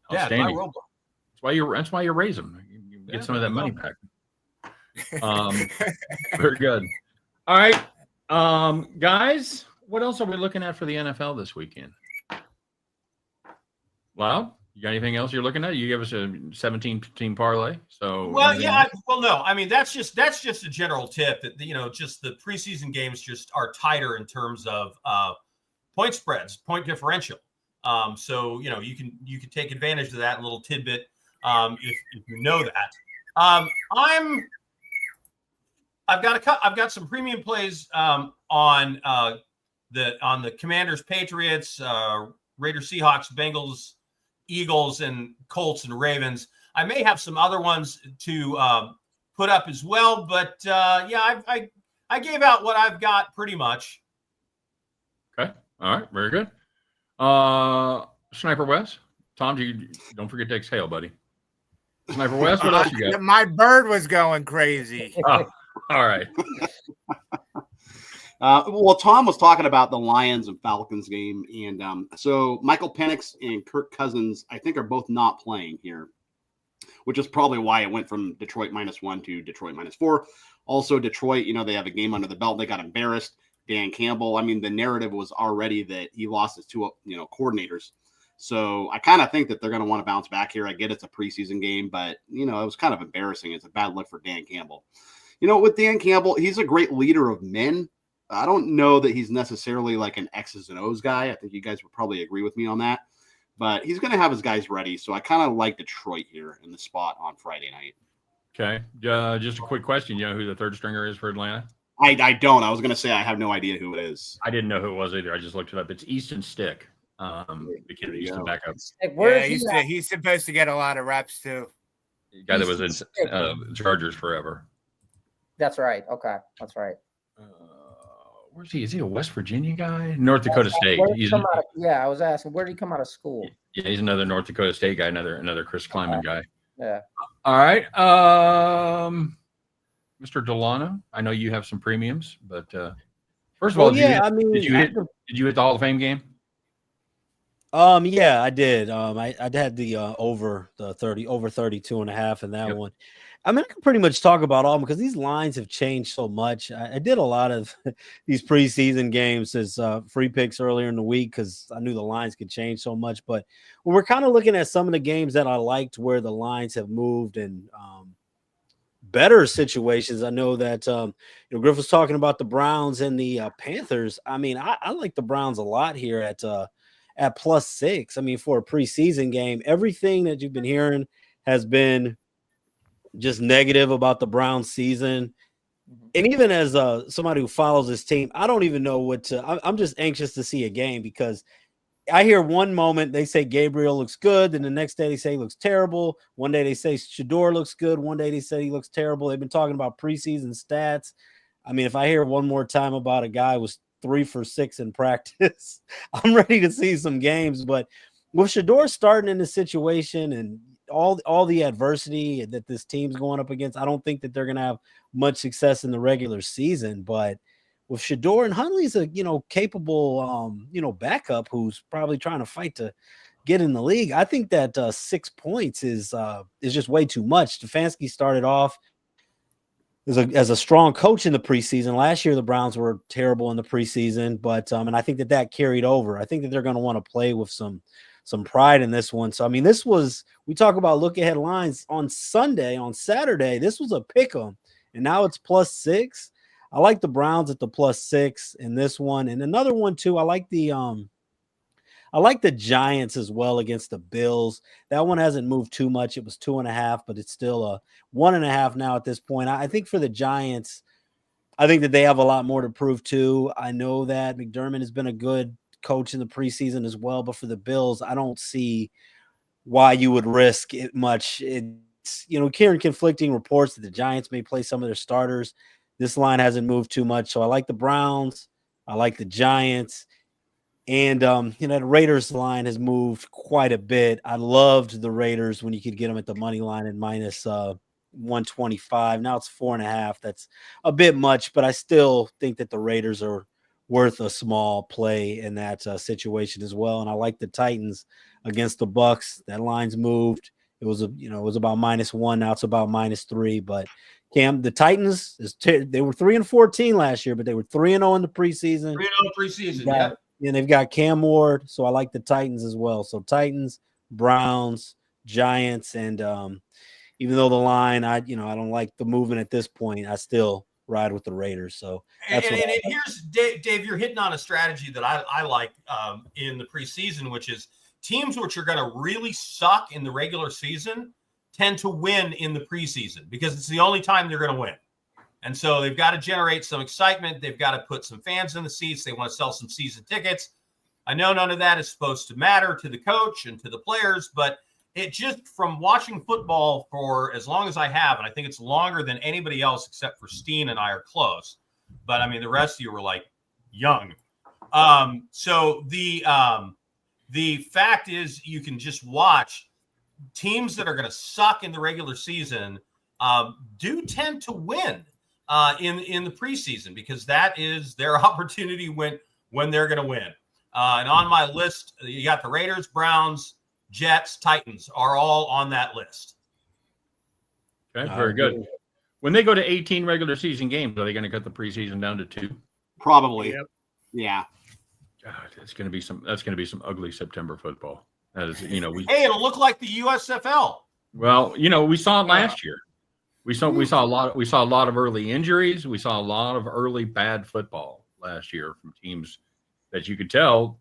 Yeah, buy Roblox. That's why you raise them. You get some of that money back. Very good. All right, guys. What else are we looking at for the NFL this weekend? Loud, you got anything else you're looking at? You gave us a 17-team parlay. So no. I mean, that's just a general tip that just the preseason games just are tighter in terms of point spreads, point differential. So you can take advantage of that little tidbit if you know that. I've got some premium plays on the Commanders, Patriots, Raiders, Seahawks, Bengals, Eagles, and Colts and Ravens. I may have some other ones to put up as well, but I gave out what I've got pretty much. Okay. All right. Very good. Sniper West. Tom, don't forget to exhale, buddy. Sniper West, what else you got? My bird was going crazy. Oh, all right. Well, Tom was talking about the Lions and Falcons game, and so Michael Penix and Kirk Cousins, I think, are both not playing here, which is probably why it went from Detroit -1 to Detroit -4. Also, Detroit, they have a game under the belt. They got embarrassed. Dan Campbell, I mean, the narrative was already that he lost his two, coordinators. So I kind of think that they're going to want to bounce back here. I get it's a preseason game, but, it was kind of embarrassing. It's a bad look for Dan Campbell. With Dan Campbell, he's a great leader of men. I don't know that he's necessarily like an X's and O's guy. I think you guys would probably agree with me on that. But he's going to have his guys ready. So I kind of like Detroit here in the spot on Friday night. Okay. Just a quick question. You know who the third stringer is for Atlanta? I don't. I was going to say I have no idea who it is. I didn't know who it was either. I just looked it up. It's Easton Stick. The kid that used to back up. He's supposed to get a lot of reps too. The guy that was in Chargers forever. That's right. Okay. That's right. Where's he? Is he a West Virginia guy? North Dakota State. I was asking, where did he come out of school? Yeah, he's another North Dakota State guy, another Chris Kleiman guy. Yeah. All right. Mr. Delano, I know you have some premiums, but first of all, did you hit the Hall of Fame game? Yeah, I did. I had the over 32.5 in that one. I mean, I can pretty much talk about all of them because these lines have changed so much. I did a lot of these preseason games as free picks earlier in the week because I knew the lines could change so much. But when we're kind of looking at some of the games that I liked where the lines have moved and better situations, I know that Griff was talking about the Browns and the Panthers. I mean, I like the Browns a lot here at +6. I mean, for a preseason game, everything that you've been hearing has been just negative about the Browns season. And even as somebody who follows this team, I don't even know what to. I'm just anxious to see a game because I hear one moment they say Gabriel looks good, then the next day they say he looks terrible. One day they say Shador looks good. One day they say he looks terrible. They've been talking about preseason stats. I mean, if I hear one more time about a guy who was 3 for 6 in practice, I'm ready to see some games. But with Shedeur starting in this situation and all the adversity that this team's going up against, I don't think that they're going to have much success in the regular season. But with Shedeur, and Huntley's a capable backup who's probably trying to fight to get in the league. I think that 6 points is just way too much. Stefanski started off as a strong coach in the preseason. Last year, the Browns were terrible in the preseason, but and I think that carried over. I think that they're going to want to play with some pride in this one. So, I mean, we talk about look ahead lines on Saturday, this was a pick 'em, and now it's +6. I like the Browns at the +6 in this one. And another one too, I like the Giants as well against the Bills. That one hasn't moved too much. It was 2.5, but it's still a 1.5 now at this point. I think for the Giants, I think that they have a lot more to prove too. I know that McDermott has been a good coach in the preseason as well, but for the Bills, I don't see why you would risk it much. It's, hearing conflicting reports that the Giants may play some of their starters. This line hasn't moved too much. So I like the Browns. I like the Giants. And, the Raiders line has moved quite a bit. I loved the Raiders when you could get them at the money line at -125. Now it's 4.5. That's a bit much, but I still think that the Raiders are worth a small play in that situation as well. And I like the Titans against the Bucks. That line's moved. It was about -1. Now it's about -3. But Cam, the Titans they were 3-14 last year, but they were 3-0 in the preseason. 3-0 preseason, yeah. And they've got Cam Ward, so I like the Titans as well. So Titans, Browns, Giants, and even though the line, I don't like the movement at this point, I still ride with the Raiders. So that's and here's Dave, you're hitting on a strategy that I like in the preseason, which is teams which are going to really suck in the regular season tend to win in the preseason because it's the only time they're going to win. And so they've got to generate some excitement. They've got to put some fans in the seats. They want to sell some season tickets. I know none of that is supposed to matter to the coach and to the players, but it just from watching football for as long as I have, and I think it's longer than anybody else except for Steen and I are close. But I mean, the rest of you were like young. So the fact is you can just watch teams that are going to suck in the regular season do tend to win in the preseason because that is their opportunity when they're going to win. And on my list, you got the Raiders, Browns, Jets, Titans are all on that list. Okay, very good. When they go to 18 regular season games, are they going to cut the preseason down to 2? Probably. Yep. Yeah. God, that's going to be some ugly September football. That is, hey, it'll look like the USFL. Well, we saw it last year. We saw a lot of early injuries. We saw a lot of early bad football last year from teams that you could tell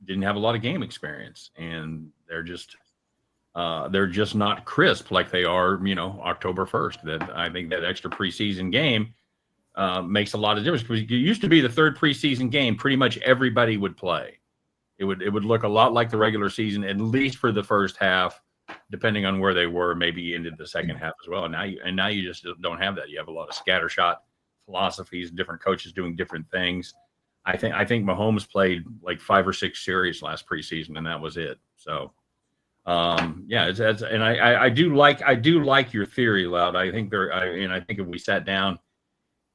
didn't have a lot of game experience, and they're just not crisp like they are, October 1st. That I think that extra preseason game makes a lot of difference because it used to be the third preseason game. Pretty much everybody would play. It would look a lot like the regular season, at least for the first half, depending on where they were, maybe into the second half as well. And now you just don't have that. You have a lot of scattershot philosophies, different coaches doing different things. I think Mahomes played like 5 or 6 series last preseason, and that was it. So, and I do like your theory, Loud. I think if we sat down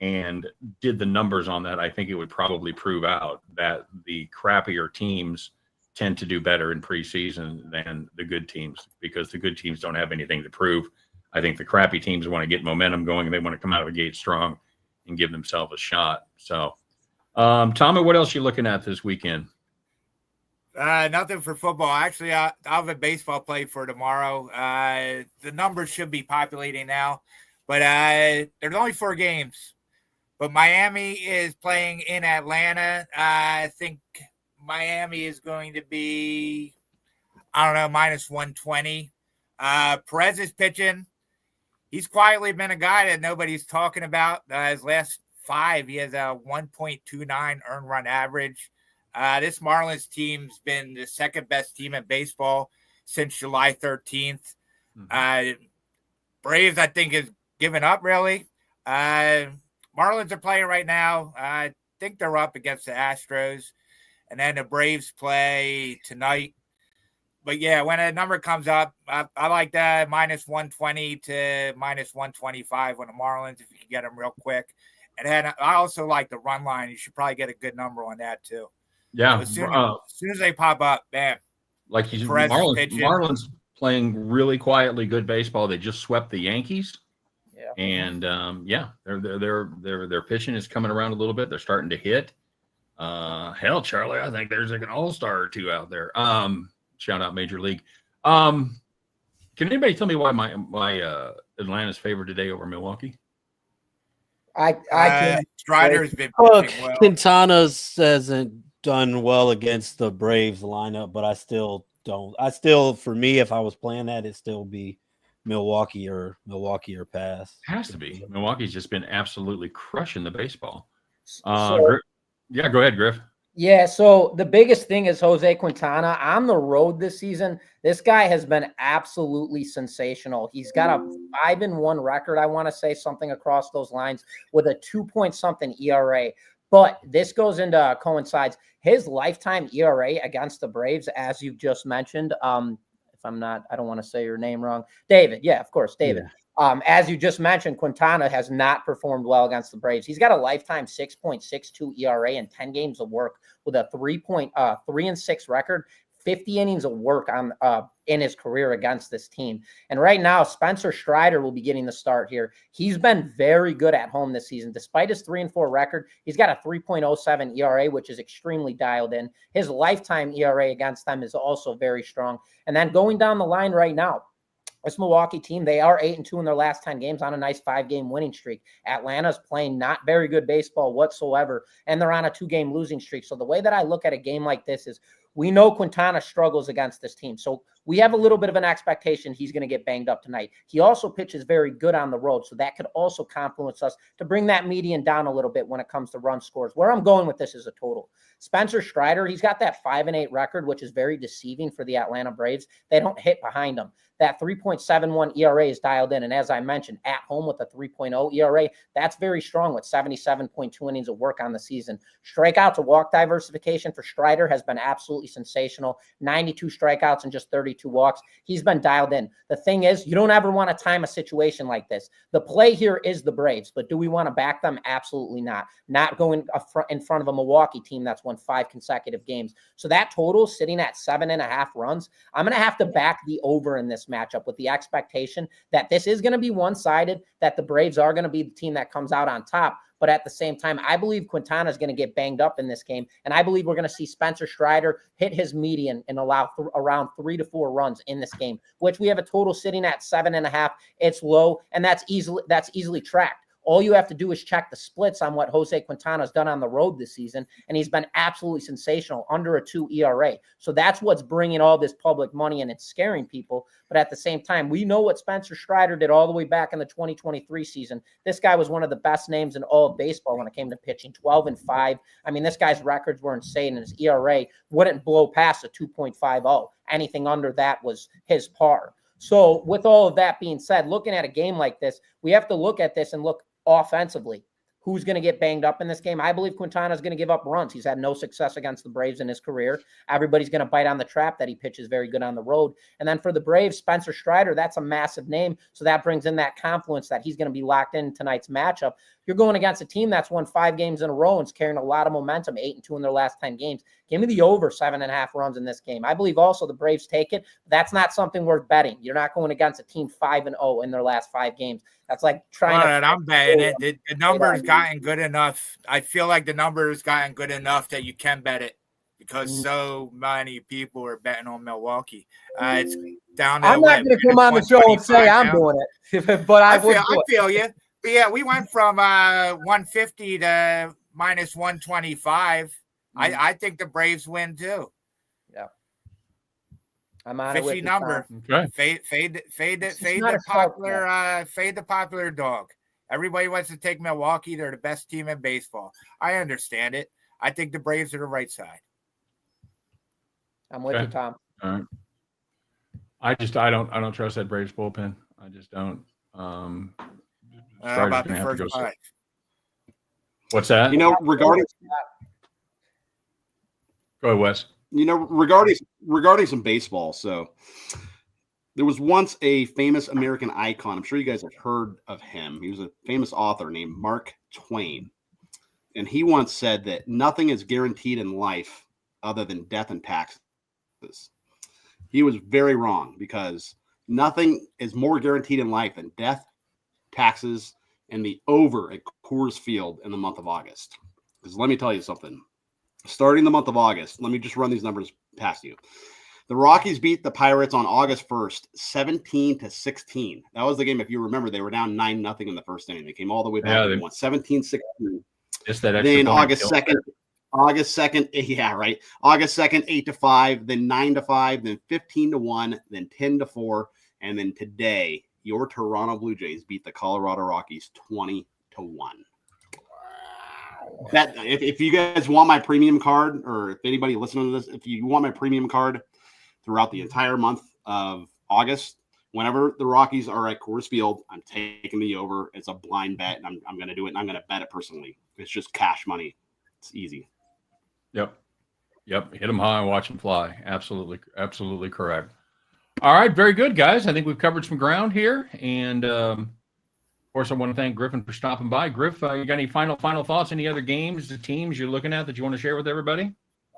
and did the numbers on that, I think it would probably prove out that the crappier teams tend to do better in preseason than the good teams because the good teams don't have anything to prove. I think the crappy teams want to get momentum going and they want to come out of the gate strong and give themselves a shot. So, Tommy, what else are you looking at this weekend? Nothing for football. Actually, I'll have a baseball play for tomorrow. The numbers should be populating now, but there's only 4 games. But Miami is playing in Atlanta. I think Miami is going to be, -120. Perez is pitching. He's quietly been a guy that nobody's talking about. His last 5, he has a 1.29 earned run average. This Marlins team's been the second best team in baseball since July 13th. Mm-hmm. Braves, I think, has given up, really. Marlins are playing right now. I think they're up against the Astros, and then the Braves play tonight. But yeah, when a number comes up, I like that -120 to -125 on the Marlins if you can get them real quick. And then I also like the run line. You should probably get a good number on that too. Yeah. As soon as they pop up, man. Like he's Perez is pitching. Marlins playing really quietly good baseball. They just swept the Yankees. Yeah. And their pitching is coming around a little bit. They're starting to hit. Hell, Charlie, I think there's like an all-star or two out there. Shout out Major League. Can anybody tell me why my Atlanta's favored today over Milwaukee? Strider's been Look, pitching well. Quintana's hasn't done well against the Braves lineup, but I still don't. For me, if I was playing that, it'd still be Milwaukee or pass. Has to be. Milwaukee's just been absolutely crushing the baseball. So- Yeah, go ahead, Griff. Yeah, so the biggest thing is Jose Quintana on the road this season. This guy has been absolutely sensational. He's got a 5-1 record, I want to say something across those lines, with a 2-point-something ERA. But this goes into coincides. His lifetime ERA against the Braves, as you just mentioned, if I'm not, I don't want to say your name wrong. David. Yeah, of course, David. Yeah. As you just mentioned, Quintana has not performed well against the Braves. He's got a lifetime 6.62 ERA in 10 games of work with a 3.6 record, 50 innings of work on in his career against this team. And right now, Spencer Strider will be getting the start here. He's been very good at home this season. Despite his 3-4 record, he's got a 3.07 ERA, which is extremely dialed in. His lifetime ERA against them is also very strong. And then going down the line right now, this Milwaukee team, they are 8-2 in their last 10 games on a nice 5-game winning streak. Atlanta's playing not very good baseball whatsoever, and they're on a 2-game losing streak. So the way that I look at a game like this is we know Quintana struggles against this team. So we have a little bit of an expectation he's going to get banged up tonight. He also pitches very good on the road, so that could also influence us to bring that median down a little bit when it comes to run scores. Where I'm going with this is a total. Spencer Strider, he's got that 5-8 record, which is very deceiving for the Atlanta Braves. They don't hit behind him. That 3.71 ERA is dialed in. And as I mentioned, at home with a 3.0 ERA, that's very strong with 77.2 innings of work on the season. Strikeout to walk diversification for Strider has been absolutely sensational. 92 strikeouts and just 32 walks. He's been dialed in. The thing is, you don't ever want to time a situation like this. The play here is the Braves, but do we want to back them? Absolutely not. Not going in front of a Milwaukee team that's won 5 consecutive games. So that total sitting at 7.5 runs, I'm going to have to back the over in this matchup with the expectation that this is going to be one-sided, that the Braves are going to be the team that comes out on top. But at the same time, I believe Quintana is going to get banged up in this game. And I believe we're going to see Spencer Strider hit his median and allow around 3 to 4 runs in this game, which we have a total sitting at 7.5. It's low, and that's easily tracked. All you have to do is check the splits on what Jose Quintana has done on the road this season, and he's been absolutely sensational, under a 2 ERA. So that's what's bringing all this public money, and it's scaring people. But at the same time, we know what Spencer Strider did all the way back in the 2023 season. This guy was one of the best names in all of baseball when it came to pitching, 12-5. I mean, this guy's records were insane, and his ERA wouldn't blow past a 2.50. Anything under that was his par. So with all of that being said, looking at a game like this, we have to look at this and look offensively. Who's going to get banged up in this game? I believe Quintana is going to give up runs. He's had no success against the Braves in his career. Everybody's going to bite on the trap that he pitches very good on the road. And then for the Braves, Spencer Strider, that's a massive name. So that brings in that confluence that he's going to be locked in tonight's matchup. You're going against a team that's won 5 games in a row and is carrying a lot of momentum, 8-2 in their last 10 games. Give me the over 7.5 runs in this game. I believe also the Braves take it. That's not something worth betting. You're not going against a team 5-0 in their last 5 games. That's like trying to. I'm betting it. The number has gotten good enough. I feel like the number has gotten good enough that you can bet it because so many people are betting on Milwaukee. It's down to. I'm not going to come on the show and say I'm doing it, but I feel you. But yeah, we went from 150 to -125. I think the Braves win too. Yeah, I'm on 50 it with number. Okay. Fade the popular dog. Everybody wants to take Milwaukee. They're the best team in baseball. I understand it. I think the Braves are the right side. I'm with you, Tom. All right. I don't trust that Braves bullpen. I just don't. How about the first 5? What's that? You know, regarding Go ahead, Wes. regarding some baseball. So there was once a famous American icon. I'm sure you guys have heard of him. He was a famous author named Mark Twain. And he once said that nothing is guaranteed in life other than death and taxes. He was very wrong, because nothing is more guaranteed in life than death, taxes, and the over at Coors Field in the month of August. Because let me tell you something. Starting the month of August, let me just run these numbers past you. The Rockies beat the Pirates on August 1st, 17-16. That was the game. If you remember, they were down 9-0 in the first inning. They came all the way back and won 17-16. Just that extra Then point August 2nd, yeah, right. August 2nd, 8-5, then 9-5, then 15-1, then 10-4, and then today, your Toronto Blue Jays beat the Colorado Rockies 20-1. That if you guys want my premium card, or if anybody listening to this, if you want my premium card throughout the entire month of August, whenever the Rockies are at Coors Field, I'm taking the over. It's a blind bet, and I'm going to do it, and I'm going to bet it personally. It's just cash money. It's easy. Yep. Hit them high and watch them fly. Absolutely correct. All right, very good, guys. I think we've covered some ground here, and of course, I want to thank Griffin for stopping by. Griff, you got any final thoughts? Any other games, the teams you're looking at that you want to share with everybody?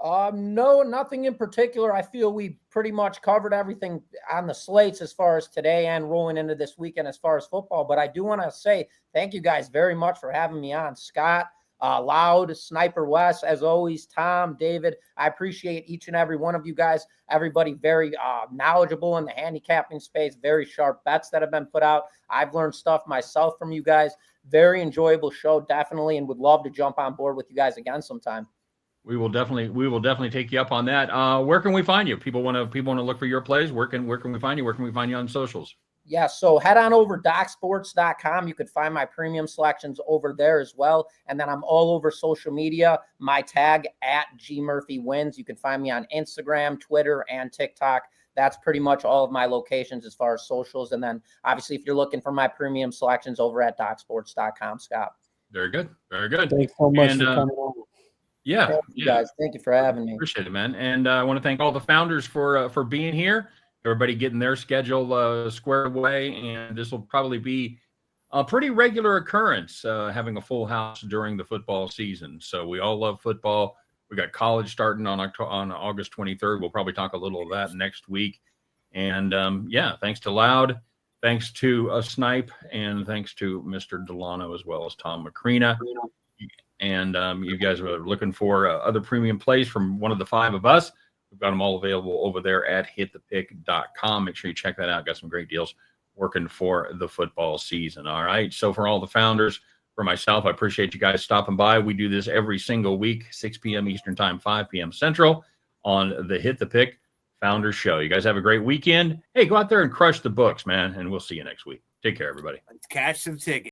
No, nothing in particular. I feel we pretty much covered everything on the slates as far as today and rolling into this weekend as far as football. But I do want to say thank you guys very much for having me on. Scott, Loud, Sniper Wes, as always, Tom, David. I appreciate each and every one of you guys. Everybody very knowledgeable in the handicapping space, very sharp bets that have been put out. I've learned stuff myself from you guys. Very enjoyable show, definitely, and would love to jump on board with you guys again sometime. We will definitely take you up on that. Where can we find you? People want to look for your plays. Where can we find you? Where can we find you on socials? Yeah, so head on over DocSports.com. You could find my premium selections over there as well. And then I'm all over social media. My tag @GMurphyWins. You can find me on Instagram, Twitter, and TikTok. That's pretty much all of my locations as far as socials. And then obviously if you're looking for my premium selections over at DocSports.com, Scott. Very good. Very good. Thanks so much for coming on. Yeah. Thank you guys. Thank you for having me. Appreciate it, man. And I want to thank all the founders for being here. Everybody getting their schedule squared away, and this will probably be a pretty regular occurrence, having a full house during the football season. So we all love football. We got college starting on August 23rd. We'll probably talk a little of that next week. And thanks to Loud, thanks to Snipe, and thanks to Mr. Delano as well as Tom Macrina. And you guys are looking for other premium plays from one of the five of us. We've got them all available over there at hitthepick.com. Make sure you check that out. Got some great deals working for the football season. All right. So for all the founders, for myself, I appreciate you guys stopping by. We do this every single week, 6 p.m. Eastern time, 5 p.m. Central on the Hit the Pick Founders Show. You guys have a great weekend. Hey, go out there and crush the books, man. And we'll see you next week. Take care, everybody. Let's cash some tickets.